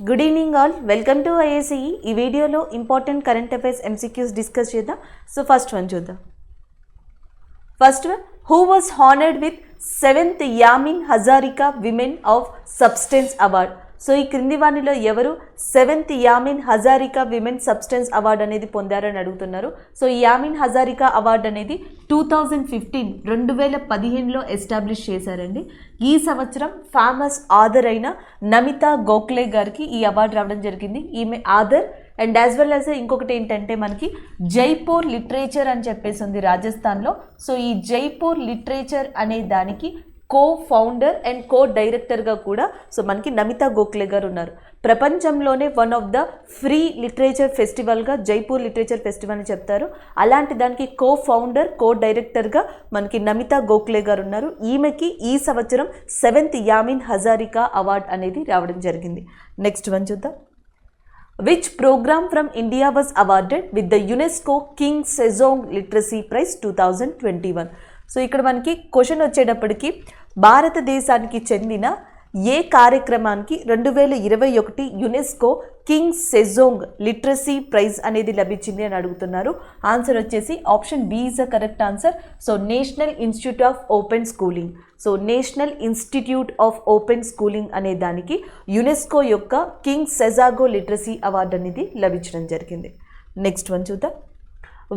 Good evening all, welcome to IACE. ఈ వీడియోలో important current affairs MCQs discuss చేద్దాం. So first one చూద్దాం. First one, who was honoured with 7th Yamin Hazarika women of substance award. So ఈ క్రింది వాణిలో ఎవరు 7th Yamin Hazarika women substance award అనేది పొందారని అడుగుతున్నారు. సో ఈ యామిన్ హజారికా అవార్డ్ అనేది 2015లో ఎస్టాబ్లిష్ చేశారండి. ఈ సంవత్సరం ఫేమస్ ఆథర్ అయిన నమితా గోఖలే గారికి ఈ అవార్డు రావడం జరిగింది. ఈమె author and as well as ఇంకొకటి ఏంటంటే మనకి జైపూర్ లిటరేచర్ అని చెప్పేసి ఉంది రాజస్థాన్లో. సో ఈ జైపూర్ లిటరేచర్ అనే దానికి కో ఫౌండర్ అండ్ కో డైరెక్టర్గా కూడా సో మనకి నమితా గోఖలే గారు ఉన్నారు. ప్రపంచంలోనే one of the free literature ఫెస్టివల్గా జైపూర్ లిటరేచర్ ఫెస్టివల్ అని చెప్తారు. అలాంటి దానికి కో ఫౌండర్ కో డైరెక్టర్గా మనకి నమితా గోఖలే గారు ఉన్నారు. ఈమెకి ఈ సంవత్సరం 7th యామిన్ హజారికా అవార్డ్ అనేది రావడం జరిగింది. నెక్స్ట్ వన్ చూద్దాం. Which program from India was awarded with the UNESCO King Sejong Literacy Prize 2021? So ఇక్కడ మనకి క్వశ్చన్ వచ్చేటప్పటికి భారతదేశానికి చెందిన ఏ కార్యక్రమానికి 2021 UNESCO King Sejong literacy prize అనేది లభించింది అని అడుగుతున్నారు. ఆన్సర్ వచ్చేసి option B is the correct answer. So National Institute of Open Schooling. So National Institute of Open Schooling అనే దానికి యునెస్కో యొక్క కింగ్ సెజాగో లిటరసీ అవార్డు అనేది లభించడం జరిగింది. నెక్స్ట్ వన్ చూద్దాం.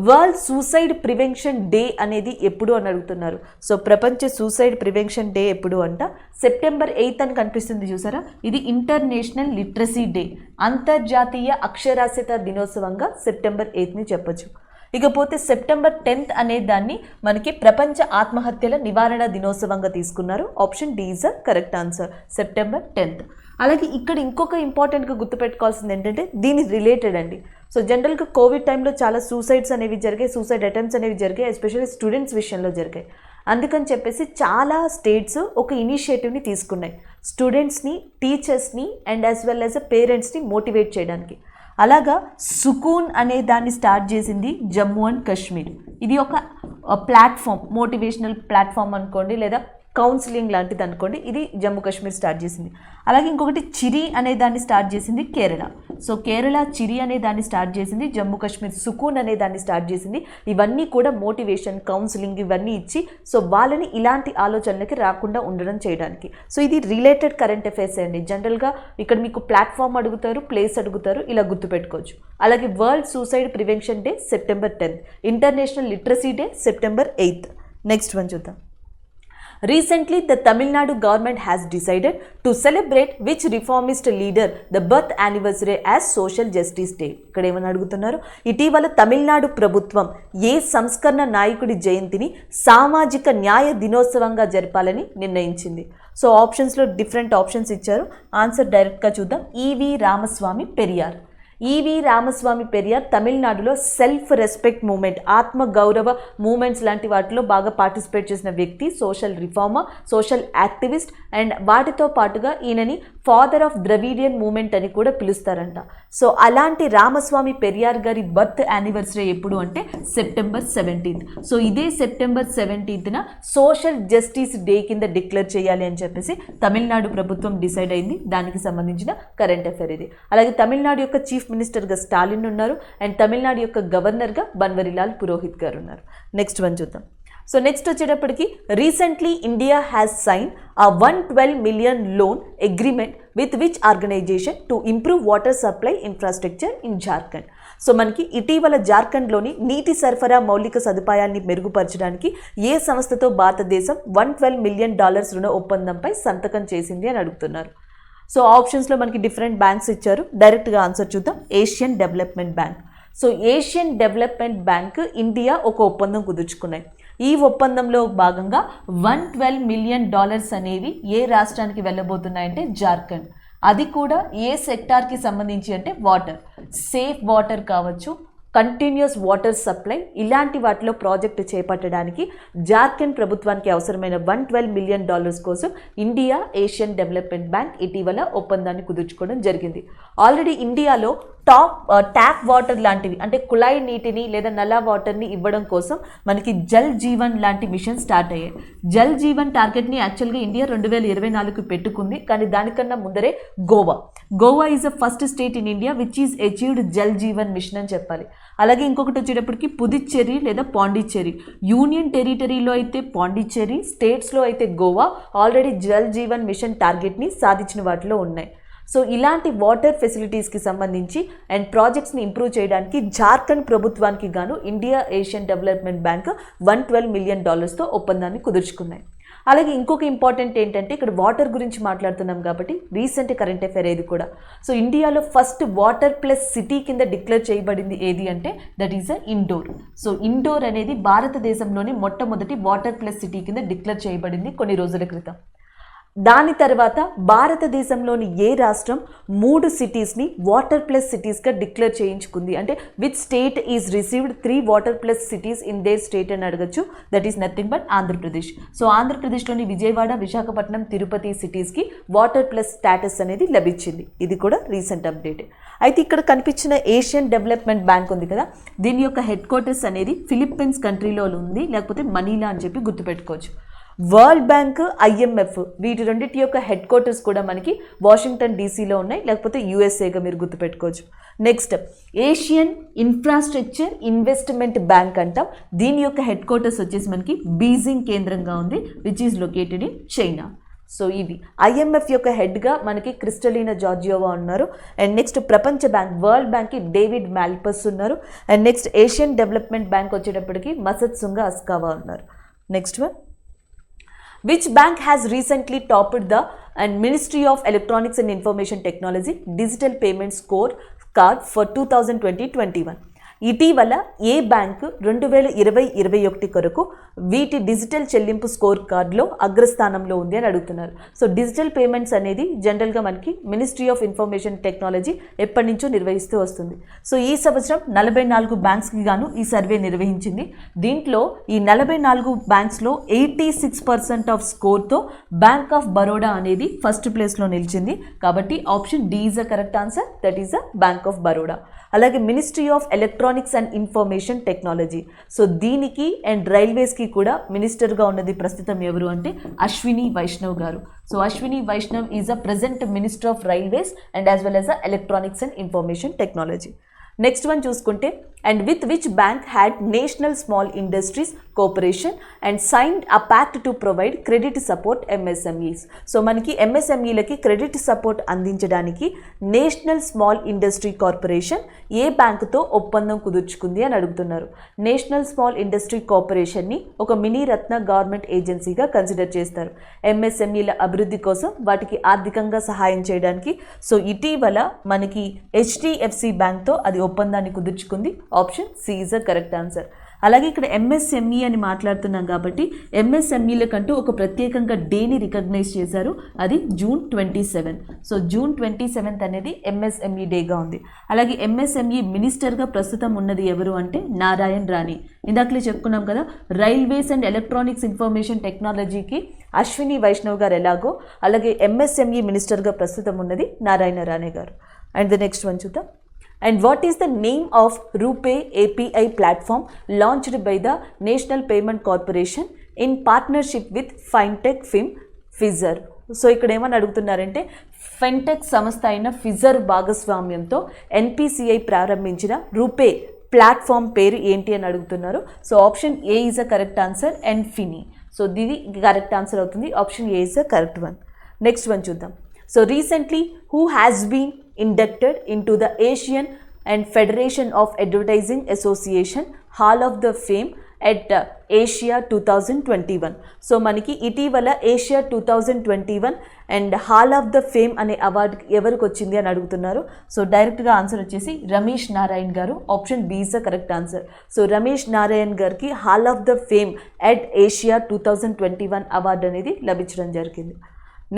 వరల్డ్ సూసైడ్ ప్రివెన్షన్ డే అనేది ఎప్పుడు అని అడుగుతున్నారు. సో ప్రపంచ సూసైడ్ ప్రివెన్షన్ డే ఎప్పుడు అంట September 8th అని కనిపిస్తుంది చూసారా. ఇది ఇంటర్నేషనల్ లిటరసీ డే, అంతర్జాతీయ అక్షరాస్యత దినోత్సవంగా September 8th చెప్పచ్చు. ఇకపోతే September 10th అనే దాన్ని మనకి ప్రపంచ ఆత్మహత్యల నివారణ దినోత్సవంగా తీసుకున్నారు. Option D is the correct answer, September 10th. అలాగే ఇక్కడ ఇంకొక ఇంపార్టెంట్గా గుర్తుపెట్టుకోవాల్సింది ఏంటంటే దీని రిలేటెడ్ అండి. సో జనరల్గా కోవిడ్ టైంలో చాలా సూసైడ్స్ అనేవి జరిగాయి, సూసైడ్ అటెంప్ట్స్ అనేవి జరిగాయి, ఎస్పెషల్లీ స్టూడెంట్స్ విషయంలో జరిగాయి. అందుకని చెప్పేసి చాలా స్టేట్స్ ఒక ఇనిషియేటివ్ని తీసుకున్నాయి స్టూడెంట్స్ని, టీచర్స్ని అండ్ యాజ్ వెల్ యాజ్ పేరెంట్స్ని మోటివేట్ చేయడానికి. అలాగా సుకూన్ అనే దాన్ని స్టార్ట్ చేసింది జమ్మూ అండ్ కాశ్మీర్. ఇది ఒక ప్లాట్ఫామ్, మోటివేషనల్ ప్లాట్ఫామ్ అనుకోండి లేదా కౌన్సిలింగ్ లాంటిది అనుకోండి. ఇది జమ్మూ కాశ్మీర్ స్టార్ట్ చేసింది. అలాగే ఇంకొకటి చిరి అనే దాన్ని స్టార్ట్ చేసింది కేరళ. సో కేరళ చిరి అనే దాన్ని స్టార్ట్ చేసింది, జమ్మూ కాశ్మీర్ సుకూన్ అనే దాన్ని స్టార్ట్ చేసింది. ఇవన్నీ కూడా మోటివేషన్, కౌన్సిలింగ్ ఇవన్నీ ఇచ్చి సో వాళ్ళని ఇలాంటి ఆలోచనలకి రాకుండా ఉండడం చేయడానికి. సో ఇది రిలేటెడ్ కరెంట్ అఫైర్స్ అండి. జనరల్గా ఇక్కడ మీకు ప్లాట్ఫామ్ అడుగుతారు, ప్లేస్ అడుగుతారు, ఇలా గుర్తుపెట్టుకోవచ్చు. అలాగే world suicide prevention day September 10th, international literacy day September 8th. Next one చూద్దాం. Recently, the Tamil Nadu government has decided to celebrate which reformist leader the birth anniversary as Social Justice Day. ఇక్కడ ఏమని అడుగుతున్నారు. ఇటీవల తమిళనాడు ప్రభుత్వం ఏ సంస్కరణ నాయకుడి జయంతిని సామాజిక న్యాయ దినోత్సవంగా జరపాలని నిర్ణయించింది. సో ఆప్షన్స్లో డిఫరెంట్ ఆప్షన్స్ ఇచ్చారు. ఆన్సర్ డైరెక్ట్గా చూద్దాం. ఈవి రామస్వామి పెరియార్. ఈవి రామస్వామి పెరియార్ తమిళనాడులో సెల్ఫ్ రెస్పెక్ట్ మూమెంట్, ఆత్మ గౌరవ మూమెంట్స్ లాంటి వాటిలో బాగా పార్టిసిపేట్ చేసిన వ్యక్తి, social reformer, social activist and వాటితో పాటుగా ఈయనని ఫాదర్ ఆఫ్ ద్రవిడియన్ మూమెంట్ అని కూడా పిలుస్తారంట. సో అలాంటి రామస్వామి పెరియార్ గారి బర్త్ యానివర్సరీ ఎప్పుడు అంటే September 17th. సో ఇదే September 17th social justice day కింద డిక్లేర్ చేయాలి అని చెప్పేసి తమిళనాడు ప్రభుత్వం డిసైడ్ అయింది. దానికి సంబంధించిన కరెంట్ అఫైర్ ఇది. అలాగే తమిళనాడు యొక్క చీఫ్ మినిస్టర్గా స్టాలిన్ ఉన్నారు అండ్ తమిళనాడు యొక్క గవర్నర్గా బన్వరిలాల్ పురోహిత్ గారు ఉన్నారు. నెక్స్ట్ వన్ చూద్దాం. సో నెక్స్ట్ వచ్చేటప్పటికి recently India has sign a $112 million loan agreement with which organization to improve water supply infrastructure in Jharkhand. So మనకి ఇటీవల జార్ఖండ్లోని నీటి సరఫరా మౌలిక సదుపాయాన్ని మెరుగుపరచడానికి ఏ సంస్థతో భారతదేశం $112 million రుణ ఒప్పందంపై సంతకం చేసింది అని అడుగుతున్నారు. సో ఆప్షన్స్లో మనకి డిఫరెంట్ బ్యాంక్స్ ఇచ్చారు. డైరెక్ట్గా ఆన్సర్ చూద్దాం. Asian development bank. So Asian development bank India ఒక ఒప్పందం కుదుర్చుకున్నాయి. ఈ ఒప్పందంలో భాగంగా $112 million అనేవి ఏ రాష్ట్రానికి వెళ్ళబోతున్నాయంటే జార్ఖండ్. అది కూడా ఏ సెక్టార్కి సంబంధించి అంటే వాటర్, సేఫ్ వాటర్ కావచ్చు, కంటిన్యూస్ వాటర్ సప్లై ఇలాంటి వాటిలో ప్రాజెక్టు చేపట్టడానికి జార్ఖండ్ ప్రభుత్వానికి అవసరమైన $112 million కోసం ఇండియా ఏషియన్ డెవలప్మెంట్ బ్యాంక్ ఇటీవల ఒప్పందాన్ని కుదుర్చుకోవడం జరిగింది. ఆల్రెడీ ఇండియాలో ట్యాప్ వాటర్ లాంటివి అంటే కుళాయి నీటిని లేదా నల్లా వాటర్ని ఇవ్వడం కోసం మనకి జల్ జీవన్ లాంటి మిషన్ స్టార్ట్ అయ్యాయి. జల్ జీవన్ టార్గెట్ని యాక్చువల్గా ఇండియా 2024కి పెట్టుకుంది, కానీ దానికన్నా ముందరే Goa is the first state in India which is achieved Jal Jeevan mission అని చెప్పాలి. అలాగే ఇంకొకటి వచ్చేటప్పటికి పుదుచ్చేరి లేదా పాండిచ్చేరి, యూనియన్ టెరిటరీలో అయితే పాండిచ్చేరి, స్టేట్స్లో అయితే గోవా ఆల్రెడీ జల్ జీవన్ మిషన్ టార్గెట్ని సాధించిన వాటిలో ఉన్నాయి. సో ఇలాంటి వాటర్ ఫెసిలిటీస్కి సంబంధించి అండ్ ప్రాజెక్ట్స్ని ఇంప్రూవ్ చేయడానికి జార్ఖండ్ ప్రభుత్వానికి గాను India Asian development bank $112 million ఒప్పందాన్ని కుదుర్చుకున్నాయి. అలాగే ఇంకొక ఇంపార్టెంట్ ఏంటంటే ఇక్కడ వాటర్ గురించి మాట్లాడుతున్నాం కాబట్టి రీసెంట్ కరెంట్ అఫైర్ ఏది కూడా. సో ఇండియాలో ఫస్ట్ వాటర్ ప్లస్ సిటీ కింద డిక్లేర్ చేయబడింది ఏది అంటే that is Indore. So Indore అనేది భారతదేశంలోని మొట్టమొదటి వాటర్ ప్లస్ సిటీ కింద డిక్లేర్ చేయబడింది కొన్ని రోజుల క్రితం. దాని తర్వాత భారతదేశంలోని ఏ రాష్ట్రం 3 సిటీస్ని వాటర్ ప్లస్ సిటీస్గా డిక్లేర్ చేయించుకుంది అంటే which state is received 3 water plus cities in there state అని అడగచ్చు. That is nothing but Andhra Pradesh. So ఆంధ్రప్రదేశ్లోని Vijayawada, Visakhapatnam, Tirupati సిటీస్కి water plus status అనేది లభించింది. ఇది కూడా రీసెంట్ అప్డేట్. అయితే ఇక్కడ కనిపించిన ఏషియన్ డెవలప్మెంట్ బ్యాంక్ ఉంది కదా, దీని యొక్క హెడ్ క్వార్టర్స్ అనేది ఫిలిప్పీన్స్ కంట్రీలో ఉంది, లేకపోతే మనీలా అని చెప్పి గుర్తుపెట్టుకోవచ్చు. వరల్డ్ బ్యాంక్, IMF వీటి రెండింటి యొక్క హెడ్ క్వార్టర్స్ కూడా మనకి వాషింగ్టన్ డీసీలో ఉన్నాయి, లేకపోతే యూఎస్ఏగా మీరు గుర్తుపెట్టుకోవచ్చు. Next Asian infrastructure investment bank అంటాం. దీని యొక్క హెడ్ క్వార్టర్స్ వచ్చేసి మనకి బీజింగ్ కేంద్రంగా ఉంది, which is located in China. So ఇవి IMF యొక్క హెడ్గా మనకి క్రిస్టలీనా జార్జియోవా ఉన్నారు. అండ్ నెక్స్ట్ ప్రపంచ బ్యాంక్, వరల్డ్ బ్యాంక్కి డేవిడ్ మాల్పస్ ఉన్నారు. And next Asian development bank వచ్చేటప్పటికి మసత్సుంగా అస్కావా ఉన్నారు. Next one, which bank has recently topped the and Ministry of Electronics and Information Technology Digital Payment Scorecard for 2020-21? ఇటీవల ఏ బ్యాంకు 2020-21 కొరకు వీటి డిజిటల్ చెల్లింపు స్కోర్ కార్డులో అగ్రస్థానంలో ఉంది అని అడుగుతున్నారు. సో డిజిటల్ పేమెంట్స్ అనేది జనరల్గా మనకి మినిస్ట్రీ ఆఫ్ ఇన్ఫర్మేషన్ టెక్నాలజీ ఎప్పటి నుంచో నిర్వహిస్తూ వస్తుంది. సో ఈ సంవత్సరం 44 బ్యాంక్స్కి గాను ఈ సర్వే నిర్వహించింది. దీంట్లో ఈ 44 బ్యాంక్స్లో 86% ఆఫ్ స్కోర్తో బ్యాంక్ ఆఫ్ బరోడా అనేది ఫస్ట్ ప్లేస్లో నిలిచింది. కాబట్టి option D is a correct answer, that is a bank of Baroda. అలాగే ministry of electronics and information technology, so దీనికి అండ్ రైల్వేస్కి కూడా మినిస్టర్గా ఉన్నది ప్రస్తుతం ఎవరు అంటే అశ్విని వైష్ణవ్ గారు. So Ashwini Vaishnaw is a present minister of railways and as well as a electronics and information technology. Next one చూసుకుంటే, and with which bank had national small industries corporation and signed a pact to provide credit support MSMEs. So మనకి MSMEలకి credit support అందించడానికి national small industry corporation ఏ బ్యాంకుతో ఒప్పందం కుదుర్చుకుంది అని అడుగుతున్నారు. National small industry కార్పొరేషన్ని ఒక mini రత్న government ఏజెన్సీగా consider చేస్తారు MSMEల అభివృద్ధి కోసం, వాటికి ఆర్థికంగా సహాయం చేయడానికి. సో ఇటీవల మనకి HDFC బ్యాంక్తో అది ఒప్పందాన్ని కుదుర్చుకుంది. Option C is a correct answer. అలాగే ఇక్కడ MSME అని మాట్లాడుతున్నాం కాబట్టి MSMEల కంటూ ఒక ప్రత్యేకంగా డేని రికగ్నైజ్ చేశారు, అది June 27. సో June 27 అనేది MSME డేగా ఉంది. అలాగే MSME మినిస్టర్గా ప్రస్తుతం ఉన్నది ఎవరు అంటే నారాయణ్ రాణే. ఇందాకలే చెప్పుకున్నాం కదా, రైల్వేస్ అండ్ ఎలక్ట్రానిక్స్ ఇన్ఫర్మేషన్ టెక్నాలజీకి అశ్విని వైష్ణవ్ గారు ఎలాగో, అలాగే MSME మినిస్టర్గా ప్రస్తుతం ఉన్నది నారాయణ రాణే గారు. అండ్ ద నెక్స్ట్ వన్ చూద్దాం. And what is the name of RuPay API platform launched by the National Payment Corporation in partnership with FinTech firm Fizzr? So ఇక్కడ ఏమని అడుగుతున్నారంటే ఫిన్టెక్ సంస్థ అయిన ఫిజర్ భాగస్వామ్యంతో NPCI ప్రారంభించిన రూపే ప్లాట్ఫామ్ పేరు ఏంటి అని అడుగుతున్నారు. So option A is a correct answer and ఫినీ. సో ఇది కరెక్ట్ ఆన్సర్ అవుతుంది, option A is a correct one. Next one చూద్దాం. So recently who has been inducted into the Asian and Federation of Advertising Association Hall of the Fame at Asia 2021. So మనకి ఇటీవల Asia 2021 and hall of the fame అనే award ఎవరికి వచ్చింది అని అడుగుతున్నారు. So డైరెక్ట్గా answer వచ్చేసి రమేష్ నారాయణ్ గారు. Option B is the correct answer. So Ramesh Narayan గారికి hall of the fame at Asia 2021 award అనేది లభించడం జరిగింది.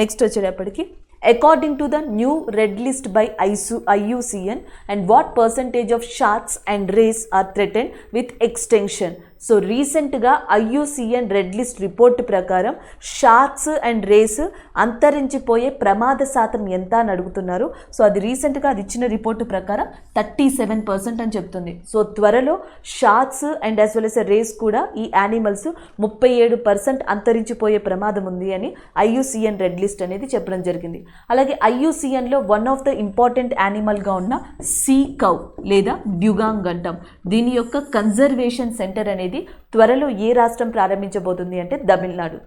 నెక్స్ట్ వచ్చేటప్పటికి, according to the new red list by IUCN, and what percentage of sharks and rays are threatened with extinction so రీసెంట్గా IUCN red list report ప్రకారం sharks and race అంతరించిపోయే ప్రమాద శాతం ఎంత అని అడుగుతున్నారు. సో అది రీసెంట్గా అది ఇచ్చిన రిపోర్టు ప్రకారం 37% అని చెప్తుంది. సో త్వరలో sharks and as well as rays కూడా ఈ యానిమల్స్ 37% అంతరించిపోయే ప్రమాదం ఉంది అని IUCN రెడ్ లిస్ట్ అనేది చెప్పడం జరిగింది. అలాగే IUCNలో వన్ ఆఫ్ ద ఇంపార్టెంట్ యానిమల్గా ఉన్న సీ కౌ లేదా డ్యూగాంగ్ అంటాం. దీని యొక్క కన్జర్వేషన్ సెంటర్ అనేది త్వరలో ఏ రాష్ట్రం ప్రారంభించబోతుంది అంటే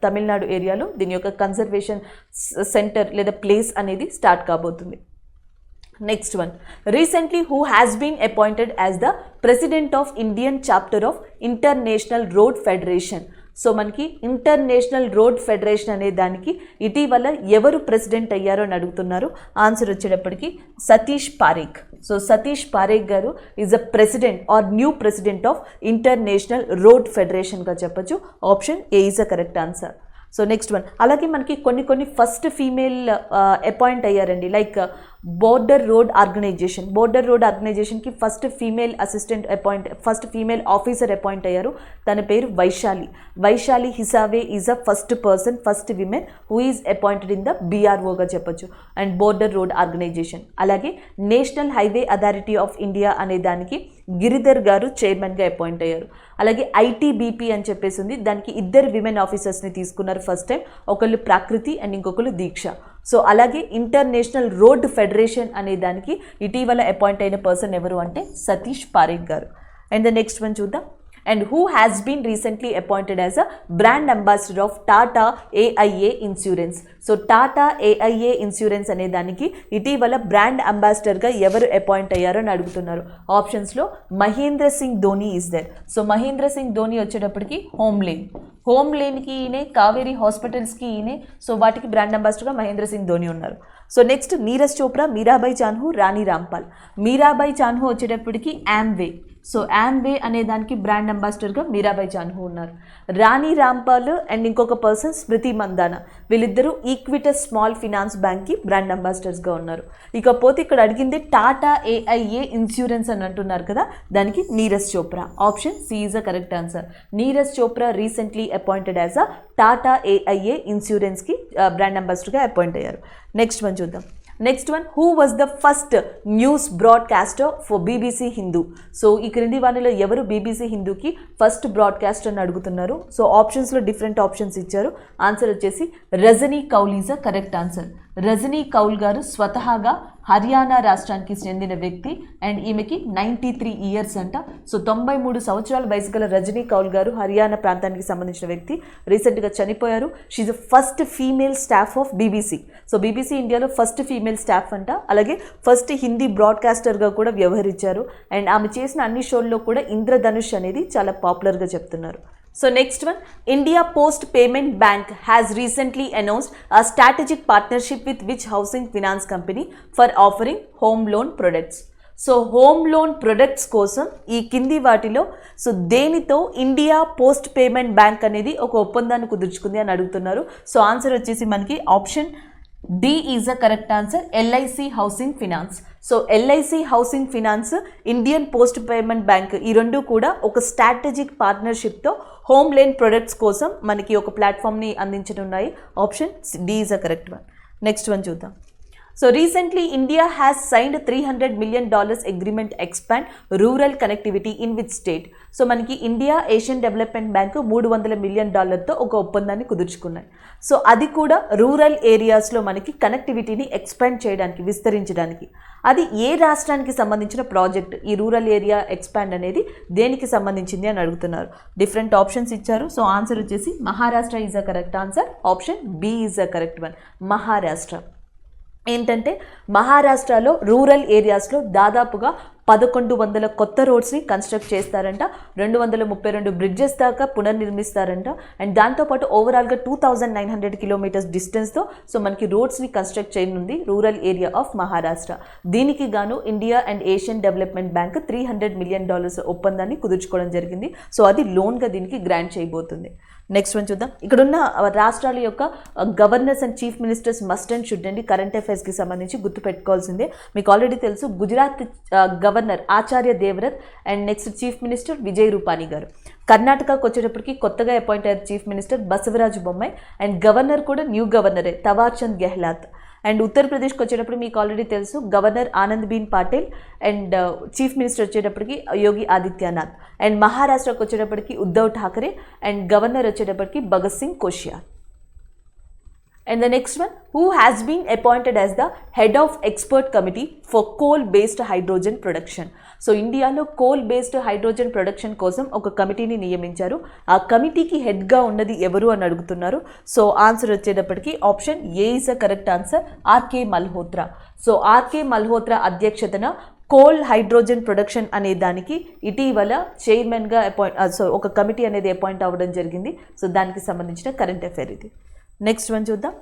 తమిళనాడు ఏరియాలో దీని యొక్క కన్జర్వేషన్ సెంటర్ లేదా ప్లేస్ అనేది స్టార్ట్ కాబోతుంది. Next one, recently who has been appointed as the president of Indian chapter of international Road Federation. So మనకి ఇంటర్నేషనల్ రోడ్ ఫెడరేషన్ అనే దానికి ఇటీవల ఎవరు ప్రెసిడెంట్ అయ్యారో అని అడుగుతున్నారు. ఆన్సర్ వచ్చేటప్పటికి సతీష్ పారేఖ్. సో సతీష్ పారేఖ్ గారు is a president or new president of international road ఫెడరేషన్గా చెప్పచ్చు. Option A is a correct answer. So next one, అలాగే మనకి కొన్ని ఫస్ట్ ఫీమేల్ అపాయింట్ అయ్యారండి. లైక్ బోర్డర్ రోడ్ ఆర్గనైజేషన్కి first female first female officer appoint అయ్యారు. తన పేరు Vaishali Hisave is a first women who is appointed in the BROగా చెప్పొచ్చు అండ్ బోర్డర్ రోడ్ ఆర్గనైజేషన్. అలాగే national highway authority of India అనే దానికి గిరిధర్ గారు చైర్మన్గా అపాయింట్ అయ్యారు. అలాగే ITBP అని చెప్పేసి ఉంది, దానికి 2 విమెన్ ఆఫీసర్స్ని తీసుకున్నారు ఫస్ట్ టైం. ఒకళ్ళు ప్రాకృతి అండ్ ఇంకొకళ్ళు దీక్ష. సో అలాగే ఇంటర్నేషనల్ రోడ్ ఫెడరేషన్ అనే దానికి ఇటీవల అపాయింట్ అయిన పర్సన్ ఎవరు అంటే సతీష్ పారేఖ్ గారు. అండ్ ద నెక్స్ట్ వన్ చూద్దాం. And who has been recently appointed as a brand ambassador of Tata AIA Insurance. So Tata AIA Insurance అనే దానికి ఇటీవల బ్రాండ్ అంబాసిడర్గా ఎవరు అపాయింట్ అయ్యారో అని అడుగుతున్నారు. ఆప్షన్స్లో Mahendra Singh Dhoni is there. So Mahendra Singh Dhoni వచ్చేటప్పటికి హోమ్ లేన్కి ఈయనే, కావేరీ హాస్పిటల్స్కి ఈయనే. సో వాటికి బ్రాండ్ అంబాసిడర్గా మహేంద్ర సింగ్ ధోని ఉన్నారు. So next Neeraj Chopra, Mirabai Chanu, Rani Rampal. మీరాబాయి చాన్హు వచ్చేటప్పటికి యామ్వే. సో యామ్వే అనే దానికి బ్రాండ్ అంబాసిడర్గా మీరాబాయి చాన్హు ఉన్నారు. రాణి రాంపాల్ అండ్ ఇంకొక పర్సన్ స్మృతి మందానా, వీళ్ళిద్దరూ ఈక్విటస్ స్మాల్ ఫినాన్స్ బ్యాంక్కి బ్రాండ్ అంబాసిడర్స్గా ఉన్నారు. ఇకపోతే ఇక్కడ అడిగింది టాటా AIA ఇన్సూరెన్స్ అని అంటున్నారు కదా, దానికి Neeraj Chopra. Option C is a correct answer. Neeraj Chopra recently appointed as a Tata AIA ఇన్సూరెన్స్కి బ్రాండ్ అంబాసిడర్గా అపాయింట్ అయ్యారు. నెక్స్ట్ వన్ చూద్దాం. Next one, who was the first news broadcaster for BBC Hindi. So ఈ క్రింది వారిలో ఎవరు BBC హిందూకి ఫస్ట్ బ్రాడ్కాస్టర్ అని అడుగుతున్నారు. సో ఆప్షన్స్లో డిఫరెంట్ ఆప్షన్స్ ఇచ్చారు. ఆన్సర్ వచ్చేసి Rajni Kaul is a correct answer. Rajni Kaul గారు స్వతహాగా హర్యానా రాష్ట్రానికి చెందిన వ్యక్తి అండ్ ఈమెకి 93 ఇయర్స్ అంట. సో 93 సంవత్సరాల వయసు గల రజనీ కౌల్ గారు హర్యానా ప్రాంతానికి సంబంధించిన వ్యక్తి, రీసెంట్గా చనిపోయారు. She's first female staff of BBC. So BBC ఇండియాలో ఫస్ట్ ఫీమేల్ స్టాఫ్ అంట. అలాగే ఫస్ట్ హిందీ బ్రాడ్కాస్టర్గా కూడా వ్యవహరించారు అండ్ ఆమె చేసిన అన్ని షోల్లో కూడా ఇంద్రధనుష్ అనేది చాలా పాపులర్గా చెప్తున్నారు. So next one, India Post Payment Bank has recently announced a strategic partnership with which housing finance company for offering home loan products. So home loan products కోసం ఈ కింది వాటిలో సో దేనితో ఇండియా పోస్ట్ పేమెంట్ బ్యాంక్ అనేది ఒక ఒప్పందాన్ని కుదుర్చుకుంది అని అడుగుతున్నారు. సో ఆన్సర్ వచ్చేసి మనకి option D is a correct answer, LIC housing finance. So LIC housing finance, Indian post payment bank ఈ రెండు కూడా ఒక స్ట్రాటజిక్ పార్ట్నర్షిప్తో హోమ్ లోన్ ప్రొడక్ట్స్ కోసం మనకి ఒక ప్లాట్ఫామ్ని అందించనున్నాయి. Option D is a correct one. Next one చూద్దాం. So recently India has signed $300 million agreement expand rural connectivity in which state? So మనకి India Asian development bank $300 million ఒక ఒప్పందాన్ని కుదుర్చుకున్నాయి. సో అది కూడా రూరల్ ఏరియాస్లో మనకి కనెక్టివిటీని ఎక్స్పాండ్ చేయడానికి, విస్తరించడానికి. అది ఏ రాష్ట్రానికి సంబంధించిన ప్రాజెక్ట్? ఈ రూరల్ ఏరియా ఎక్స్పాండ్ అనేది దేనికి సంబంధించింది అని అడుగుతున్నారు. డిఫరెంట్ ఆప్షన్స్ ఇచ్చారు. సో ఆన్సర్ వచ్చేసి Maharashtra is a correct answer. Option B is a correct one, Maharashtra. ఏంటంటే మహారాష్ట్రలో రూరల్ ఏరియాస్లో దాదాపుగా 1100 కొత్త రోడ్స్ని కన్స్ట్రక్ట్ చేస్తారంట, 232 బ్రిడ్జెస్ దాకా పునర్నిర్మిస్తారంట అండ్ దాంతోపాటు ఓవరాల్గా 2900 కిలోమీటర్స్ డిస్టెన్స్తో సో మనకి రోడ్స్ని కన్స్ట్రక్ట్ చేయనుంది రూరల్ ఏరియా ఆఫ్ మహారాష్ట్ర. దీనికి గాను India and Asian development bank $300 million ఒప్పందాన్ని కుదుర్చుకోవడం జరిగింది. సో అది లోన్గా దీనికి గ్రాంట్ చేయబోతుంది. నెక్స్ట్ వన్ చూద్దాం. ఇక్కడున్న రాష్ట్రాల యొక్క governors and chief ministers must and should అండి కరెంట్ అఫైర్స్కి సంబంధించి గుర్తుపెట్టుకోవాల్సిందే. మీకు ఆల్రెడీ తెలుసు Gujarat governor Acharya Devvrat and next chief minister Vijay Rupani గారు. కర్ణాటకకు వచ్చేటప్పటికి కొత్తగా అపాయింట్ అయ్యారు chief minister Basavaraju Bommai and governor కూడా న్యూ గవర్నరే తవార్చంద్ గెహ్లాత్. అండ్ ఉత్తరప్రదేశ్కి వచ్చేటప్పుడు మీకు ఆల్రెడీ తెలుసు governor Anandiben Patel and chief minister వచ్చేటప్పటికి యోగి ఆదిత్యనాథ్. అండ్ మహారాష్ట్రకు వచ్చేటప్పటికి ఉద్ధవ్ ఠాకరే అండ్ గవర్నర్ వచ్చేటప్పటికి Bhagat Singh Koshyari. And the next one, who has been appointed as the head of expert committee for coal-based hydrogen production. So ఇండియాలో కోల్ బేస్డ్ హైడ్రోజన్ ప్రొడక్షన్ కోసం ఒక కమిటీని నియమించారు. ఆ కమిటీకి హెడ్గా ఉన్నది ఎవరు అని అడుగుతున్నారు. సో ఆన్సర్ వచ్చేటప్పటికి option A is a correct answer, RK Malhotra. So RK Malhotra అధ్యక్షతన కోల్ హైడ్రోజన్ ప్రొడక్షన్ అనే దానికి ఇటీవల చైర్మన్గా ఒక కమిటీ అనేది అపాయింట్ అవ్వడం జరిగింది. సో దానికి సంబంధించిన కరెంట్ అఫైర్ ఇది. నెక్స్ట్ వన్ చూద్దాం.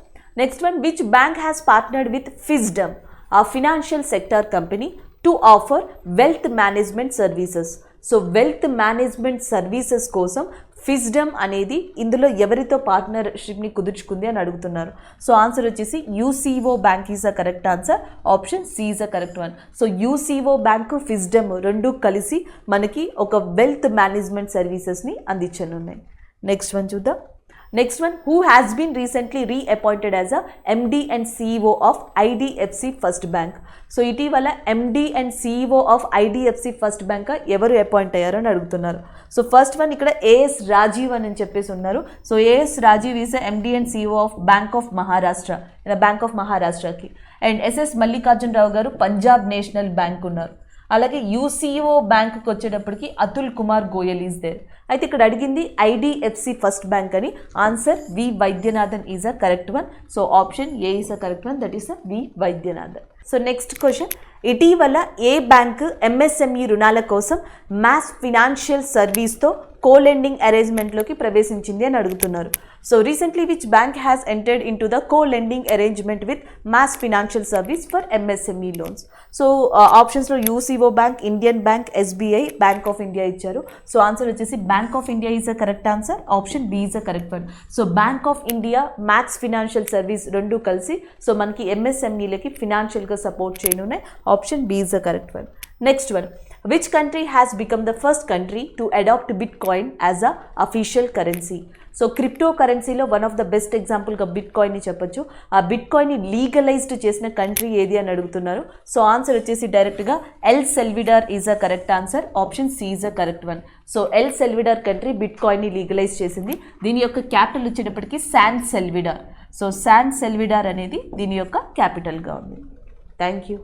Next one, which bank has partnered with Fisdom, a financial sector company, to offer wealth management services. So wealth management services కోసం ఫిజ్డమ్ అనేది ఇందులో ఎవరితో పార్ట్నర్షిప్ని కుదుర్చుకుంది అని అడుగుతున్నారు. సో ఆన్సర్ వచ్చేసి UCO bank is a correct answer, option C is a correct one. So UCO bank Fisdom రెండు కలిసి మనకి ఒక వెల్త్ మేనేజ్మెంట్ సర్వీసెస్ని అందించనున్నాయి. నెక్స్ట్ వన్ చూద్దాం. Next one, who has been recently reappointed as a MD and CEO of IDFC First Bank. So ఇటీవల MD and CEO of IDFC First Bank ఎవరు appoint అయ్యారు అని అడుగుతున్నారు. సో ఫస్ట్ వన్ ఇక్కడ AS Rajeev అని చెప్పేసి ఉన్నారు. So AS Rajeev is MD and CEO of bank of Maharashtra, bank of మహారాష్ట్రకి. అండ్ ఎస్ఎస్ మల్లికార్జున్ రావు గారు పంజాబ్ నేషనల్ బ్యాంక్ ఉన్నారు. అలాగే యూసీఓ బ్యాంకుకి వచ్చేటప్పటికి అతుల్ కుమార్ గోయల్ ఈజ్ దేర్. అయితే ఇక్కడ అడిగింది ఐడిఎఫ్సి ఫస్ట్ బ్యాంక్ అని. Answer V Vaidyanathan is a correct one. So option A is a correct one, that is A V Vaidyanathan. So next question, ఇటీవల ఏ బ్యాంకు ఎంఎస్ఎంఈ రుణాల కోసం మాస్ ఫినాన్షియల్ సర్వీస్తో co-lending అరేంజ్మెంట్లోకి ప్రవేశించింది అని అడుగుతున్నారు. So recently which bank has entered into the co-lending arrangement with Max financial service for MSME loans. So ఆప్షన్స్లో UCO bank, Indian bank, SBI, bank of India ఇచ్చారు. So answer వచ్చేసి bank of India is a correct answer, option B is a correct one. So bank of India, Max financial service రెండు కలిసి so మనకి ఎంఎస్ఎంఈలకి ఫినాన్షియల్గా support చేయనున్నాయి. Option B is a correct one. Next one, which country has become the first country to adopt Bitcoin as a official currency? So crypto కరెన్సీలో one of the best ఎగ్జాంపుల్గా బిట్కాయిన్ని చెప్పొచ్చు. ఆ బిట్కాయిన్ని లీగలైజ్డ్ చేసిన country ఏది అని అడుగుతున్నారు. So answer వచ్చేసి డైరెక్ట్గా El Salvador is a correct answer, option C is a correct one. So El Salvador country బిట్కాయిన్ని లీగలైజ్ చేసింది. దీని యొక్క క్యాపిటల్ వచ్చేటప్పటికి San Salvador. So San Salvador అనేది దీని యొక్క క్యాపిటల్గా ఉంది. Thank you.